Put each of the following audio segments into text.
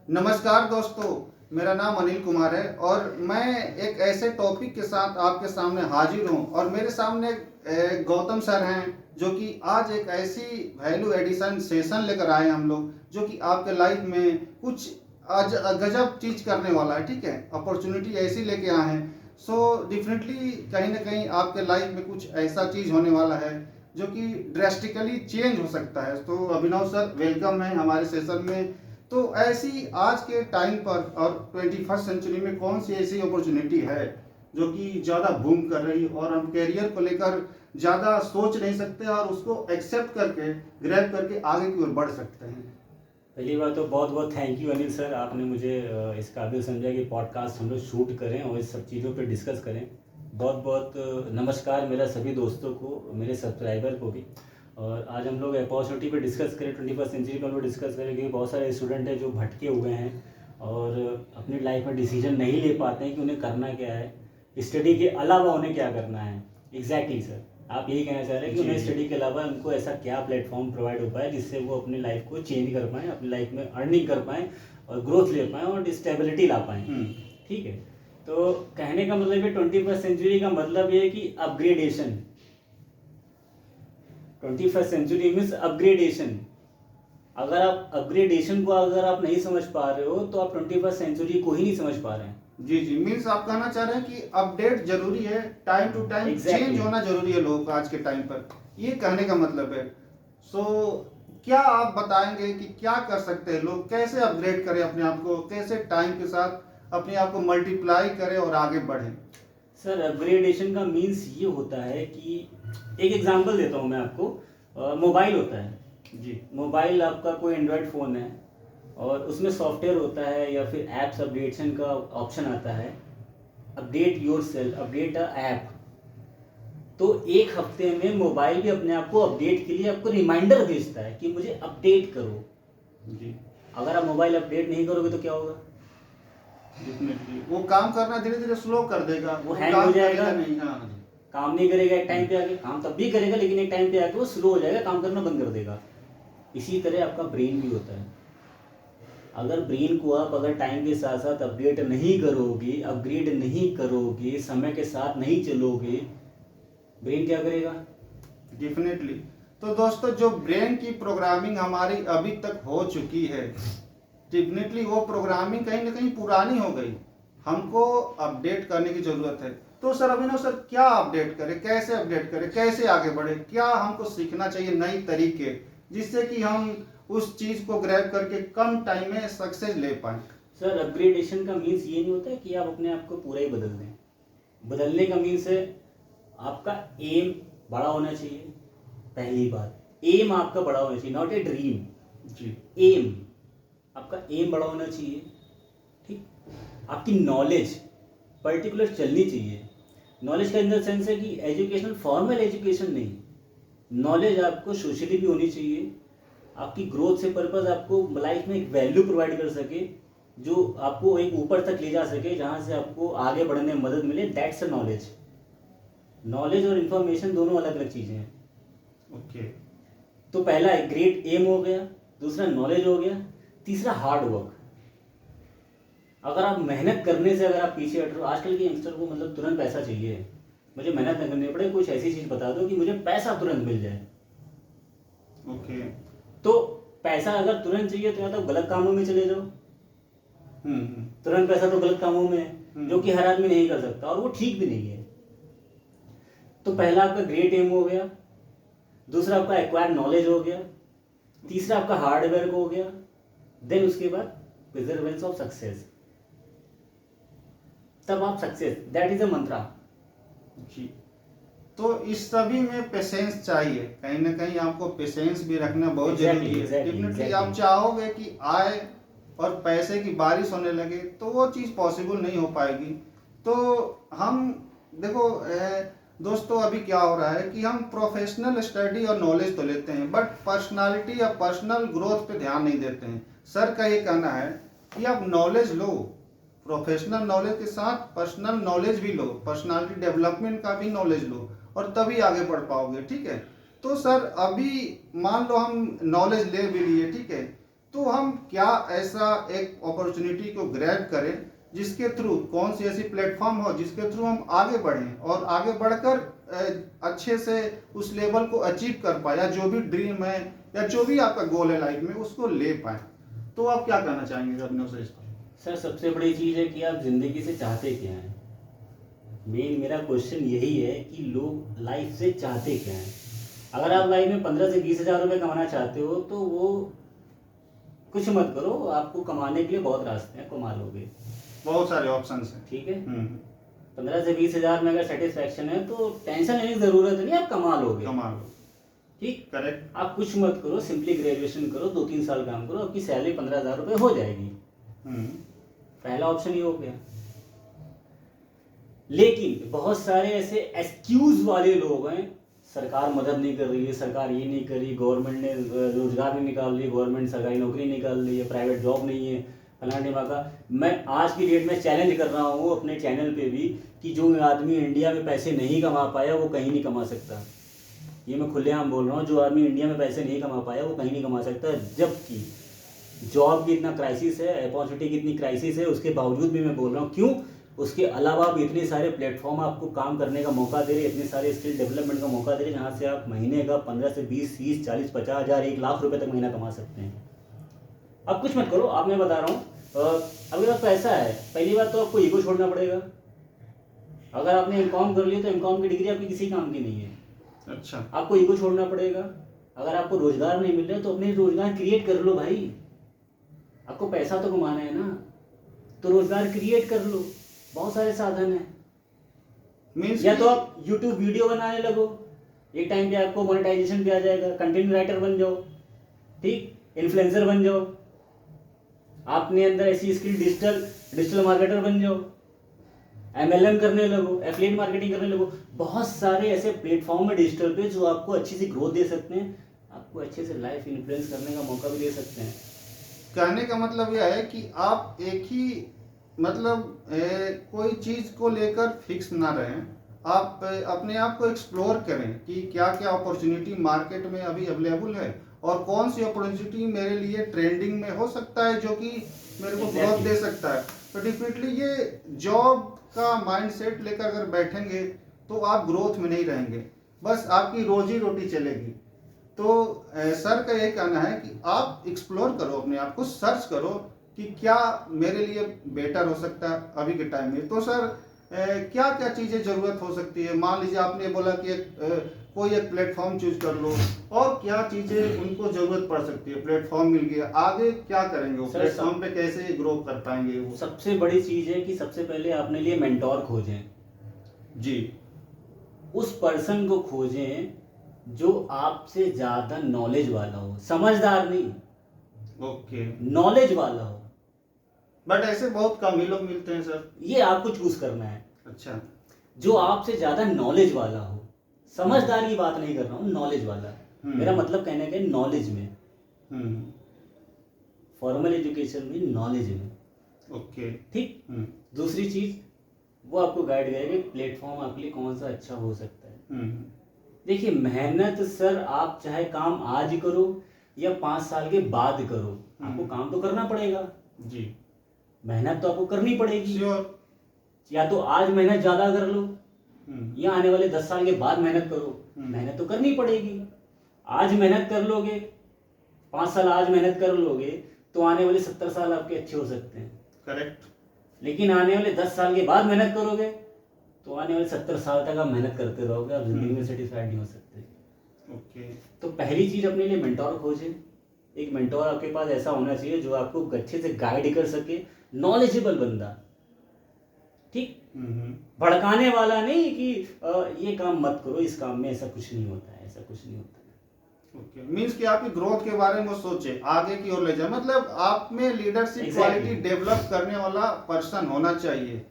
नमस्कार दोस्तों, मेरा नाम अनिल कुमार है और मैं एक ऐसे टॉपिक के साथ आपके सामने हाजिर हूँ और मेरे सामने गौतम सर हैं जो कि आज एक ऐसी वैल्यू एडिशन सेशन लेकर आए हैं हम लोग जो कि आपके लाइफ में कुछ आज गजब चीज करने वाला है। ठीक है, अपॉर्चुनिटी ऐसी लेके आए हैं। सो डेफिनेटली कहीं ना कहीं आपके लाइफ में कुछ ऐसा चीज होने वाला है जो कि ड्रेस्टिकली चेंज हो सकता है। तो अभिनव सर वेलकम है हमारे सेशन में। तो ऐसी आज के टाइम पर और 21st सेंचुरी में कौन सी ऐसी अपॉर्चुनिटी है जो कि ज़्यादा बूम कर रही और हम कैरियर को लेकर ज़्यादा सोच नहीं सकते और उसको एक्सेप्ट करके ग्रैब करके आगे की ओर बढ़ सकते हैं। पहली बात तो बहुत बहुत थैंक यू अनिल सर, आपने मुझे इस काबिल समझा कि पॉडकास्ट हम लोग शूट करें और इस सब चीज़ों पे डिस्कस करें। बहुत बहुत नमस्कार मेरा सभी दोस्तों को, मेरे सब्सक्राइबर को भी। और आज हम लोग अपॉर्चुनिटी पे डिस्कस करें, 21st सेंचुरी पर हम लोग डिस्कस करें, क्योंकि बहुत सारे स्टूडेंट हैं जो भटके हुए हैं और अपनी लाइफ में डिसीजन नहीं ले पाते हैं कि उन्हें करना क्या है, स्टडी के अलावा उन्हें क्या करना है। एग्जैक्टली सर, आप यही कहना चाह रहे हैं कि उन्हें स्टडी के अलावा उनको ऐसा क्या प्लेटफॉर्म प्रोवाइड हो पाए जिससे वो अपनी लाइफ को चेंज कर पाएँ, अपनी लाइफ में अर्निंग कर पाएँ और ग्रोथ ले पाएँ और स्टेबिलिटी ला पाएँ। ठीक है, तो कहने का मतलब है 21st सेंचुरी का मतलब ये है कि upgradation. 21st century means upgradation. अगर आप अपग्रेडेशन को अगर आप नहीं समझ पा रहे हो तो आप 21st सेंचुरी को ही नहीं समझ पा रहे हैं। जी जी, मीन्स आप कहना चाह रहे हैं कि अपडेट जरूरी है, टाइम टू टाइम चेंज होना जरूरी है लोगों को आज के टाइम पर, ये कहने का मतलब है। सो क्या आप बताएंगे कि क्या कर सकते हैं लोग, कैसे अपग्रेड करें अपने आप को, कैसे टाइम के साथ अपने आप को मल्टीप्लाई करें और आगे बढ़ें? सर अपग्रेडेशन का मीन्स ये होता है कि एक एग्जांपल देता हूँ मैं आपको। मोबाइल होता है जी, मोबाइल आपका कोई एंड्रॉयड फ़ोन है और उसमें सॉफ्टवेयर होता है या फिर ऐप्स अपडेशन का ऑप्शन आता है, update your self, update a app. तो एक हफ्ते में मोबाइल भी अपने आप को अपडेट के लिए आपको रिमाइंडर भेजता है कि मुझे अपडेट करो जी। अगर आप मोबाइल अपडेट नहीं करोगे तो क्या होगा? वो काम करना धीरे धीरे स्लो कर देगा, वो हैंग हो जाएगा, नहीं। हाँ, काम नहीं करेगा, एक टाइम पे आके काम तब भी करेगा लेकिन एक टाइम पे आके वो स्लो हो जाएगा, काम करना बंद कर देगा। इसी तरह आपका ब्रेन भी होता है। अगर ब्रेन को आप अगर टाइम के साथ साथ अपडेट नहीं करोगे, अपग्रेड नहीं करोगे, समय के साथ नहीं चलोगे, ब्रेन क्या करेगा? डेफिनेटली। तो दोस्तों, जो ब्रेन की प्रोग्रामिंग हमारी अभी तक हो चुकी है, डेफिनेटली वो प्रोग्रामिंग कहीं ना कहीं पुरानी हो गई, हमको अपडेट करने की जरूरत है। तो सर अभिनव सर, क्या अपडेट करें, कैसे अपडेट करें, कैसे आगे बढ़े, क्या हमको सीखना चाहिए नई तरीके जिससे कि हम उस चीज को ग्रैब करके कम टाइम में सक्सेस ले पाए? सर अपग्रेडेशन का मीन्स ये नहीं होता है कि आप अपने आप को पूरा ही बदल दें। बदलने का मीन्स है आपका एम बड़ा होना चाहिए। पहली बात, एम आपका बड़ा होना चाहिए, नॉट ए ड्रीम जी। एम आपका एम बड़ा होना चाहिए। ठीक, आपकी नॉलेज पर्टिकुलर चलनी चाहिए। नॉलेज का इन द सेंस है कि एजुकेशन फॉर्मल एजुकेशन नहीं, नॉलेज आपको सोशली भी होनी चाहिए। आपकी ग्रोथ से पर्पस आपको लाइफ में एक वैल्यू प्रोवाइड कर सके जो आपको एक ऊपर तक ले जा सके, जहाँ से आपको आगे बढ़ने में मदद मिले। That's a knowledge. नॉलेज और इन्फॉर्मेशन दोनों अलग अलग चीज़ें हैं। ओके। तो पहला एक ग्रेट एम हो गया, दूसरा नॉलेज हो गया, तीसरा हार्ड वर्क। अगर आप मेहनत करने से अगर आप पीछे हट रहे हो, आजकल के यंगस्टर को मतलब तुरंत पैसा चाहिए, मुझे मेहनत न करनी पड़े, कुछ ऐसी चीज़ बता दो कि मुझे पैसा तुरंत मिल जाए। ओके। तो पैसा अगर तुरंत चाहिए तो या तो गलत कामों में चले जाओ। तुरंत पैसा तो गलत कामों में है जो कि हर आदमी नहीं कर सकता और वो ठीक भी नहीं है। तो पहला आपका ग्रेट एम हो गया, दूसरा आपका एक्वायर नॉलेज हो गया, तीसरा आपका हार्ड वर्क हो गया, देन उसके बाद प्रिजर्वेंस ऑफ सक्सेस। तब आप सक्सेस, दैट इज अ मंत्रा जी। तो इस सभी में पेशेंस चाहिए, कहीं ना कहीं आपको पेशेंस भी रखना बहुत जरूरी है। डेफिनेटली आप चाहोगे कि आए और पैसे की बारिश होने लगे तो वो चीज़ पॉसिबल नहीं हो पाएगी। तो हम देखो दोस्तों, अभी क्या हो रहा है कि हम प्रोफेशनल स्टडी और नॉलेज तो लेते हैं बट पर्सनालिटी या पर्सनल ग्रोथ पे ध्यान नहीं देते हैं। सर का ये कहना है कि आप नॉलेज लो, प्रोफेशनल नॉलेज के साथ पर्सनल नॉलेज भी लो, पर्सनालिटी डेवलपमेंट का भी नॉलेज लो और तभी आगे बढ़ पाओगे। ठीक है, तो सर अभी मान लो हम नॉलेज ले भी लिए, ठीक है, तो हम क्या ऐसा एक अपॉर्चुनिटी को ग्रैब करें जिसके थ्रू, कौन सी ऐसी प्लेटफॉर्म हो जिसके थ्रू हम आगे बढ़ें और आगे बढ़कर अच्छे से उस लेवल को अचीव कर पाए, या जो भी ड्रीम है या जो भी आपका गोल है लाइफ में उसको ले पाए। तो आप क्या कहना चाहेंगे अपने से इस पर? सर सबसे बड़ी चीज़ है कि आप ज़िंदगी से चाहते क्या हैं। मेन मेरा क्वेश्चन यही है कि लोग लाइफ से चाहते क्या हैं। अगर आप लाइफ में 15 से 20 हज़ार रुपये कमाना चाहते हो तो वो कुछ मत करो, आपको कमाने के लिए बहुत रास्ते हैं, कमा लोगे, बहुत सारे ऑप्शन हैं। ठीक है। 15 से 20 हज़ार में अगर सेटिस्फैक्शन है तो टेंशन लेने की ज़रूरत नहीं, आप कमा लोगे, कमा लो। ठीक। करेक्ट। आप कुछ मत करो, सिंपली ग्रेजुएशन करो, 2-3 साल काम करो, आपकी सैलरी 15,000 रुपये हो जाएगी। पहला ऑप्शन ये हो गया। लेकिन बहुत सारे ऐसे एक्सक्यूज वाले लोग हैं, सरकार मदद नहीं कर रही है, सरकार ये नहीं कर रही, गवर्नमेंट ने रोजगार नहीं निकाल रही, गवर्नमेंट सरकारी नौकरी निकाल रही है, प्राइवेट जॉब नहीं है, फलाने का। मैं आज की डेट में चैलेंज कर रहा हूँ अपने चैनल पे भी कि जो आदमी इंडिया में पैसे नहीं कमा पाया वो कहीं नहीं कमा सकता। ये मैं खुलेआम बोल रहा हूँ, जो आदमी इंडिया में पैसे नहीं कमा पाया वो कहीं नहीं कमा सकता। जबकि जॉब की इतना क्राइसिस है, अपॉर्चुनिटी की इतनी क्राइसिस है, उसके बावजूद भी मैं बोल रहा हूँ। क्यों? उसके अलावा भी इतने सारे प्लेटफॉर्म आपको काम करने का मौका दे रहे, इतने सारे स्किल डेवलपमेंट का मौका दे रहे, जहाँ से आप महीने का 15 से 20, 30, 40, 50 हज़ार, 1 लाख रुपए तक महीना कमा सकते हैं। अब कुछ मत करो, आप मैं बता रहा हूँ। अगर आपको ऐसा है, पहली बात तो आपको ईगो छोड़ना पड़ेगा। अगर आपने एमकॉम कर लिया तो एमकॉम की डिग्री आपकी किसी काम की नहीं है। अच्छा। आपको ईगो छोड़ना पड़ेगा। अगर आपको रोजगार नहीं मिल रहा है तो अपने रोजगार क्रिएट कर लो भाई। आपको पैसा तो कमाना है ना, तो रोजगार क्रिएट कर लो, बहुत सारे साधन हैं। या तो आप YouTube वीडियो बनाने लगो, एक टाइम पे आपको मोनेटाइजेशन भी आ जाएगा, कंटेंट राइटर बन जाओ, ठीक, इन्फ्लुएंसर बन जाओ, आपने अंदर ऐसी स्किल, डिजिटल मार्केटर बन जाओ, MLM करने लगो, एफिलिएट मार्केटिंग करने लगो। बहुत सारे ऐसे प्लेटफॉर्म है डिजिटल पे जो आपको अच्छी सी ग्रोथ दे सकते हैं, आपको अच्छे से लाइफ इन्फ्लुएंस करने का मौका भी दे सकते हैं। कहने का मतलब यह है कि आप एक ही मतलब कोई चीज को लेकर फिक्स ना रहें, आप अपने आप को एक्सप्लोर करें कि क्या क्या अपॉर्चुनिटी मार्केट में अभी अवेलेबल है और कौन सी अपॉर्चुनिटी मेरे लिए ट्रेंडिंग में हो सकता है जो कि मेरे को ग्रोथ दे सकता है। तो डिफिनेटली ये जॉब का माइंडसेट लेकर अगर बैठेंगे तो आप ग्रोथ में नहीं रहेंगे, बस आपकी रोजी रोटी चलेगी। तो सर का ये कहना है कि आप एक्सप्लोर करो, अपने आप को सर्च करो कि क्या मेरे लिए बेटर हो सकता है अभी के टाइम में। तो सर क्या क्या चीज़ें ज़रूरत हो सकती है? मान लीजिए आपने बोला कि कोई एक प्लेटफॉर्म चूज कर लो, और क्या चीज़ें उनको ज़रूरत पड़ सकती है? प्लेटफॉर्म मिल गया, आगे क्या करेंगे वो प्लेटफॉर्म पे, कैसे ग्रो कर पाएंगे वो? सबसे बड़ी चीज़ है कि सबसे पहले अपने लिए मेंटोर खोजें जी। उस पर्सन को खोजें जो आपसे ज़्यादा नॉलेज वाला हो, समझदार नहीं, ओके, नॉलेज वाला हो। बट ऐसे बहुत कम ही लोग मिलते हैं सर। ये आपको चूज करना है। अच्छा। जो आपसे ज़्यादा नॉलेज वाला हो, समझदार की बात नहीं कर रहा हूँ, नॉलेज वाला। मेरा मतलब कहने का नॉलेज में, फॉर्मल एजुकेशन में, नॉलेज में। ओके, ठीक। दूसरी चीज वो आपको गाइड करेगा प्लेटफॉर्म आपके लिए कौन सा अच्छा हो सकता है। देखिए मेहनत सर, आप चाहे काम आज करो या 5 साल के बाद करो, आपको काम तो करना पड़ेगा जी। मेहनत तो आपको करनी पड़ेगी। श्योर। या तो आज मेहनत ज्यादा कर लो या आने वाले 10 साल के बाद मेहनत करो, मेहनत तो करनी पड़ेगी। आज मेहनत कर लोगे, 5 साल आज मेहनत कर लोगे तो आने वाले 70 साल आपके अच्छे हो सकते हैं। करेक्ट। लेकिन आने वाले 10 साल के बाद मेहनत करोगे तो आने वाले 70 साल तक आप मेहनत करते रहोगे, आप जिंदगी में सेटिस्फाइड नहीं हो सकते। ओके। तो पहली चीज अपने लिए मेंटोर खोजें। एक मेंटोर आपके पास ऐसा होना चाहिए जो आपको अच्छे से गाइड कर सके, नॉलेजेबल बंदा, ठीक, भड़काने वाला नहीं कि ये काम मत करो, इस काम में ऐसा कुछ नहीं होता है, ऐसा कुछ नहीं होता है। ओके, मींस कि आपकी ग्रोथ के बारे में सोचे, आगे की ओर ले जाए, मतलब आप में लीडरशिप क्वालिटी डेवलप करने वाला पर्सन होना चाहिए।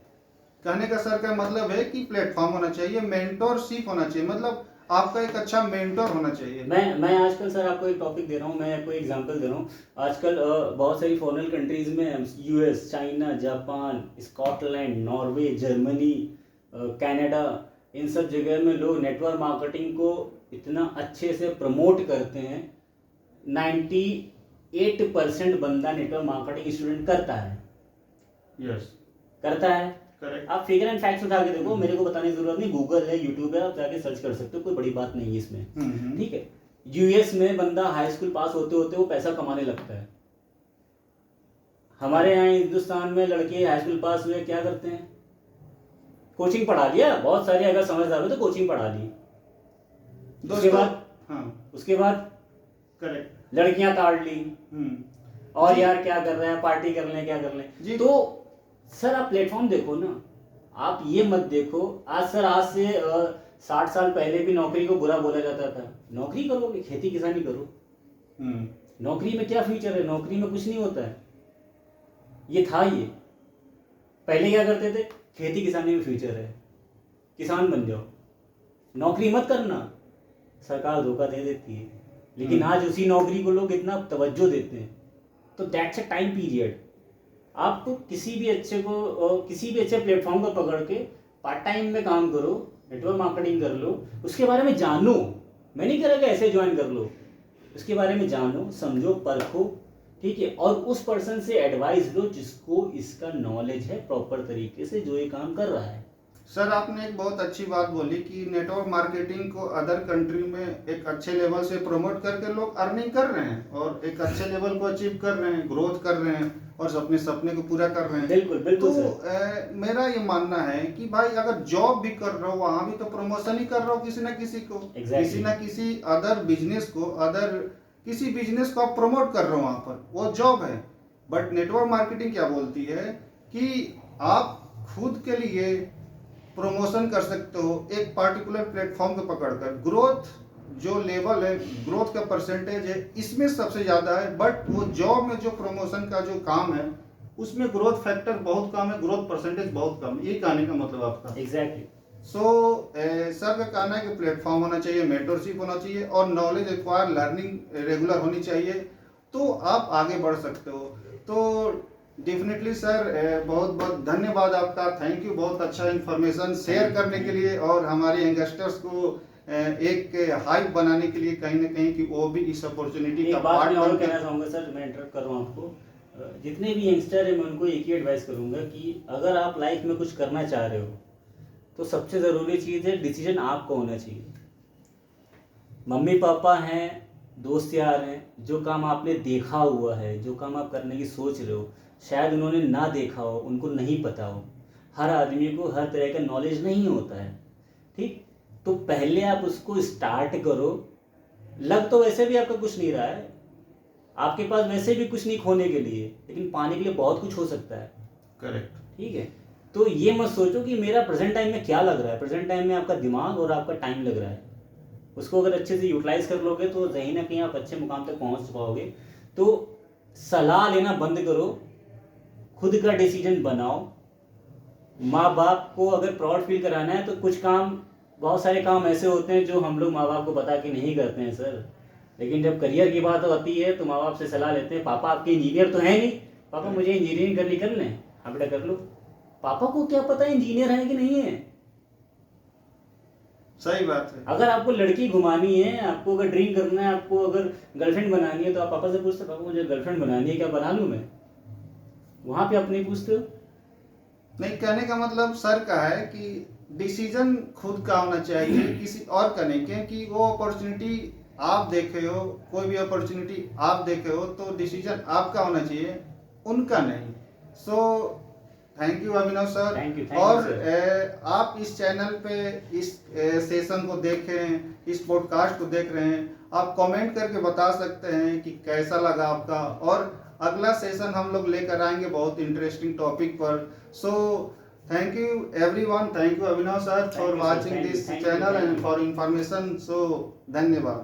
कहने का सर का मतलब है कि प्लेटफॉर्म होना चाहिए, मेंटोरशिप होना चाहिए, मतलब आपका एक अच्छा मेंटोर होना चाहिए। मैं आजकल सर आपको एक टॉपिक दे रहा हूँ, मैं आपको एग्जांपल दे रहा हूँ। आजकल बहुत सारी फॉरेन कंट्रीज में, US, China, Japan, Scotland, Norway, Germany, Canada, इन सब जगह में लोग नेटवर्क मार्केटिंग को इतना अच्छे से प्रमोट करते हैं। 8% बंदा नेटवर्क मार्केटिंग स्टूडेंट करता है, यस, करता है। करेक्ट। आप फिगर एंड फैक्ट्स उठा के देखो, मेरे को बताने की जरूरत नहीं, गूगल है, यूट्यूब है, आप जाके सर्च कर सकते हो, कोई बड़ी बात नहीं है इसमें, ठीक है। यूएस में बंदा हाई स्कूल पास होते होते वो पैसा कमाने लगता है। हमारे यहाँ हिंदुस्तान में लड़के हाई स्कूल पास हुए क्या करते हैं, कोचिंग पढ़ा लिया, बहुत सारे अगर समझदार हो तो कोचिंग पढ़ा ली, उसके बाद उसके बाद करेक्ट लड़कियां ताड़ ली, और यार क्या कर रहे हैं, पार्टी कर लें, क्या कर लें। तो सर आप प्लेटफॉर्म देखो ना, आप ये मत देखो। आज से 60 साल पहले भी नौकरी को बुरा बोला जाता था। नौकरी करोगे, खेती किसानी करो, नौकरी में क्या फ्यूचर है, नौकरी में कुछ नहीं होता है, ये था। ये पहले क्या करते थे, खेती किसानी में फ्यूचर है, किसान बन जाओ, नौकरी मत करना, सरकार धोखा दे देती है। लेकिन आज उसी नौकरी को लोग इतना तवज्जो देते हैं। तो दैट्स अ टाइम पीरियड। आपको किसी भी अच्छे प्लेटफॉर्म को पकड़ के पार्ट टाइम में काम करो, नेटवर्क मार्केटिंग कर लो, उसके बारे में जानो। मैं नहीं कह रहा कि ऐसे ज्वाइन कर लो, उसके बारे में जानो, समझो, परखो, ठीक है, और उस पर्सन से एडवाइस लो जिसको इसका नॉलेज है प्रॉपर तरीके से, जो ये काम कर रहा है। सर आपने एक बहुत अच्छी बात बोली कि नेटवर्क मार्केटिंग को अदर कंट्री में एक अच्छे लेवल से प्रमोट करके लोग अर्निंग कर रहे हैं और एक अच्छे लेवल को अचीव कर रहे हैं, ग्रोथ कर रहे हैं और अपने सपने को पूरा कर रहे हैं। बिल्कुल बिल्कुल। तो मेरा ये मानना है कि भाई अगर जॉब भी कर रहे हो वहां भी तो प्रमोशन ही कर रहे हो किसी ना किसी को, किसी ना किसी अदर बिजनेस को, किसी बिजनेस को आप प्रमोट कर रहे हो, वहां पर वो जॉब है। बट नेटवर्क मार्केटिंग क्या बोलती है कि आप खुद के लिए प्रमोशन कर सकते हो एक पार्टिकुलर प्लेटफॉर्म को पकड़कर। ग्रोथ जो लेवल है, ग्रोथ का परसेंटेज है, इसमें सबसे ज्यादा है। बट वो जॉब में जो प्रमोशन का जो काम है उसमें ग्रोथ फैक्टर बहुत कम है, ग्रोथ परसेंटेज बहुत कम है। ये कहने का मतलब आपका? एग्जैक्टली। सर का कहना है कि प्लेटफॉर्म होना चाहिए, मेंटरशिप होना चाहिए और नॉलेज एक्वायर लर्निंग रेगुलर होनी चाहिए, तो आप आगे बढ़ सकते हो। तो डेफिनेटली सर बहुत बहुत धन्यवाद आपका, थैंक यू, बहुत अच्छा इंफॉर्मेशन शेयर करने के लिए और हमारे यंगस्टर्स को एक हाइप बनाने के लिए कहीं ना कहीं कि वो भी इस अपॉर्चुनिटी का पार्ट मैं और कहना चाहूँगा सर, मैं इंटरप्ट कर रहा हूँ आपको। जितने भी यंगस्टर है मैं उनको एक ही एडवाइस करूँगा कि अगर आप लाइफ में कुछ करना चाह रहे हो तो सबसे ज़रूरी चीज़ है डिसीजन आपको होना चाहिए। मम्मी पापा हैं, दोस्त यार हैं, जो काम आपने देखा हुआ है, जो काम आप करने की सोच रहे हो, शायद उन्होंने ना देखा हो, उनको नहीं पता हो। हर आदमी को हर तरह का नॉलेज नहीं होता है, ठीक। तो पहले आप उसको स्टार्ट करो। लग तो वैसे भी आपका कुछ नहीं रहा है, आपके पास वैसे भी कुछ नहीं खोने के लिए, लेकिन पाने के लिए बहुत कुछ हो सकता है। करेक्ट, ठीक है। तो ये मत सोचो कि मेरा प्रेजेंट टाइम में क्या लग रहा है। प्रेजेंट टाइम में आपका दिमाग और आपका टाइम लग रहा है, उसको अगर अच्छे से यूटिलाइज कर लोगे तो कहीं ना कहीं आप अच्छे मुकाम तक पहुंच पाओगे। तो सलाह लेना बंद करो, खुद का डिसीजन बनाओ। माँ बाप को अगर प्राउड फील कराना है तो कुछ काम, बहुत सारे काम ऐसे होते हैं जो हम लोग माँ बाप को बता के नहीं करते हैं सर। लेकिन जब करियर की बात होती है तो माँ बाप से सलाह लेते हैं। पापा आपके इंजीनियर तो है नहीं, पापा मुझे इंजीनियरिंग करनी, कर लें? हाँ बेटा कर लो। पापा को क्या पता इंजीनियर है कि नहीं है? सही बात है। अगर आपको लड़की घुमानी है, आपको अगर ड्रीम करना है, आपको अगर गर्लफ्रेंड बनानी है, तो आप पापा से पूछते पापा मुझे गर्लफ्रेंड बनानी है, क्या बना लूं मैं? वहां पे आप नहीं पूछते हो। नहीं, कहने का मतलब सर का है कि डिसीजन खुद का होना चाहिए, किसी और का नहीं। क्योंकि वो अपॉर्चुनिटी आप देखे हो, कोई भी अपॉर्चुनिटी आप देखे हो तो डिसीजन आपका होना चाहिए, उनका नहीं। सो thank you Abhinav sir. Thank you, और sir. आप इस चैनल पे इस सेशन को देख रहे हैं, इस पॉडकास्ट को देख रहे हैं, आप कमेंट करके बता सकते हैं कि कैसा लगा आपका। और अगला सेशन हम लोग लेकर आएंगे बहुत इंटरेस्टिंग टॉपिक पर। So thank you everyone, thank you Abhinav sir for watching this channel and for information. So धन्यवाद।